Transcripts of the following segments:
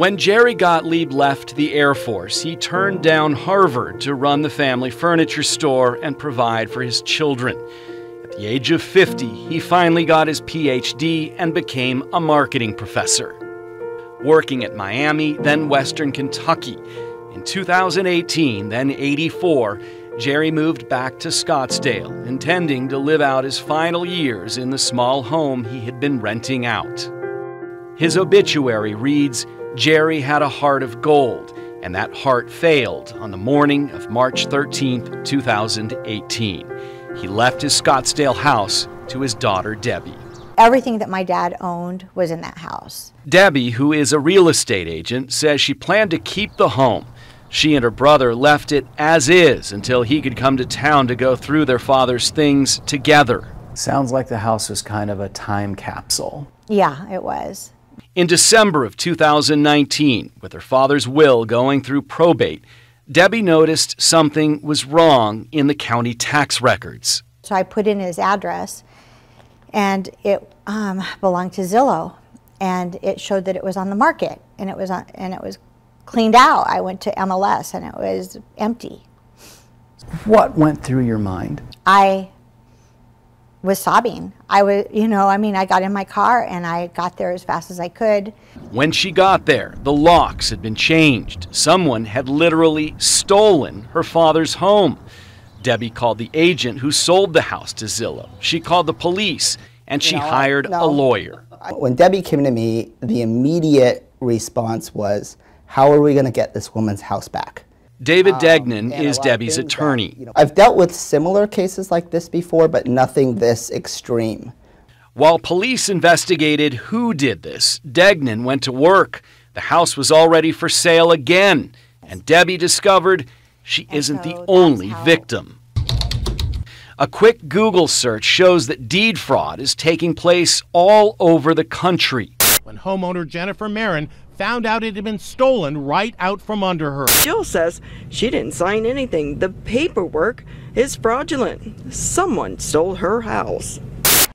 When Jerry Gottlieb left the Air Force, he turned down Harvard to run the family furniture store and provide for his children. At the age of 50, he finally got his PhD and became a marketing professor. Working at Miami, then Western Kentucky. In 2018, then 84, Jerry moved back to Scottsdale, intending to live out his final years in the small home he had been renting out. His obituary reads, "Jerry had a heart of gold, and that heart failed on the morning of March 13, 2018. He left his Scottsdale house to his daughter, Debbie." Everything that my dad owned was in that house. Debbie, who is a real estate agent, says she planned to keep the home. She and her brother left it as is until he could come to town to go through their father's things together. Sounds like the house was kind of a time capsule. Yeah, it was. In December of 2019, with her father's will going through probate, Debbie noticed something was wrong in the county tax records. So I put in his address, and it belonged to Zillow, and it showed that it was on the market, and it was cleaned out. I went to MLS, and it was empty. What went through your mind? I was sobbing. I got in my car and I got there as fast as I could. When she got there, the locks had been changed. Someone had literally stolen her father's home. Debbie called the agent who sold the house to Zillow. She called the police and she hired a lawyer. When Debbie came to me, the immediate response was, how are we going to get this woman's house back? David Degnan is Debbie's attorney. I've dealt with similar cases like this before, but nothing this extreme. While police investigated who did this, Degnan went to work. The house was already for sale again, and Debbie discovered she isn't the only victim. A quick Google search shows that deed fraud is taking place all over the country. When homeowner Jennifer Marin found out it had been stolen right out from under her. Jill says she didn't sign anything. The paperwork is fraudulent. Someone stole her house.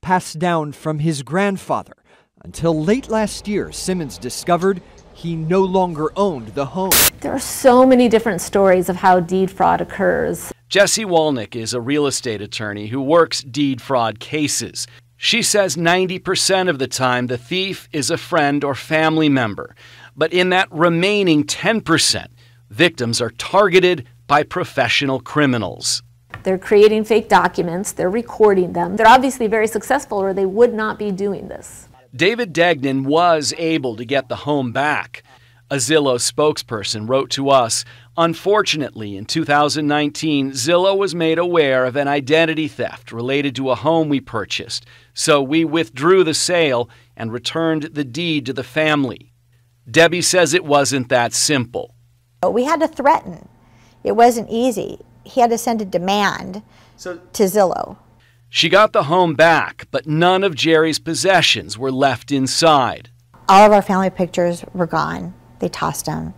Passed down from his grandfather until late last year, Simmons discovered he no longer owned the home. There are so many different stories of how deed fraud occurs. Jessie Walnick is a real estate attorney who works deed fraud cases. She says 90% of the time the thief is a friend or family member. But in that remaining 10%, victims are targeted by professional criminals. They're creating fake documents, they're recording them. They're obviously very successful or they would not be doing this. David Degnan was able to get the home back. A Zillow spokesperson wrote to us, "Unfortunately, in 2019, Zillow was made aware of an identity theft related to a home we purchased, so we withdrew the sale and returned the deed to the family." Debbie says it wasn't that simple. We had to threaten. It wasn't easy. He had to send a demand to Zillow. She got the home back, but none of Jerry's possessions were left inside. All of our family pictures were gone. They tossed them.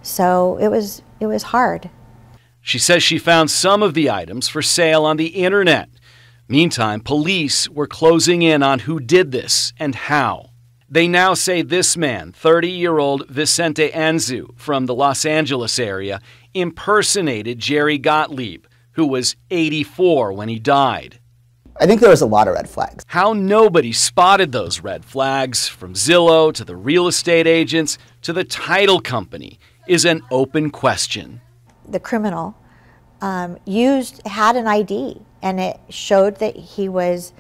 So it was hard. She says she found some of the items for sale on the internet. Meantime, police were closing in on who did this and how. They now say this man, 30-year-old Vicente Anzu from the Los Angeles area, impersonated Jerry Gottlieb, who was 84 when he died. I think there was a lot of red flags. How nobody spotted those red flags, from Zillow to the real estate agents to the title company, is an open question. The criminal had an ID, and it showed that he was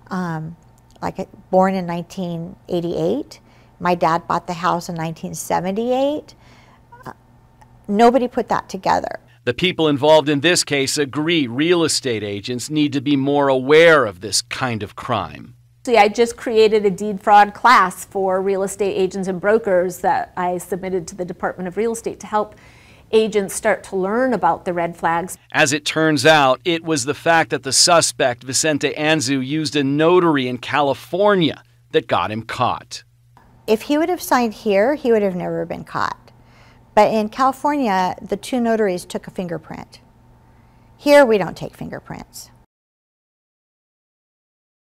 born in 1988. My dad bought the house in 1978. Nobody put that together. The people involved in this case agree real estate agents need to be more aware of this kind of crime. See, I just created a deed fraud class for real estate agents and brokers that I submitted to the Department of Real Estate to help agents start to learn about the red flags. As it turns out, it was the fact that the suspect, Vicente Anzu, used a notary in California that got him caught. If he would have signed here, he would have never been caught. But in California, the two notaries took a fingerprint. Here, we don't take fingerprints.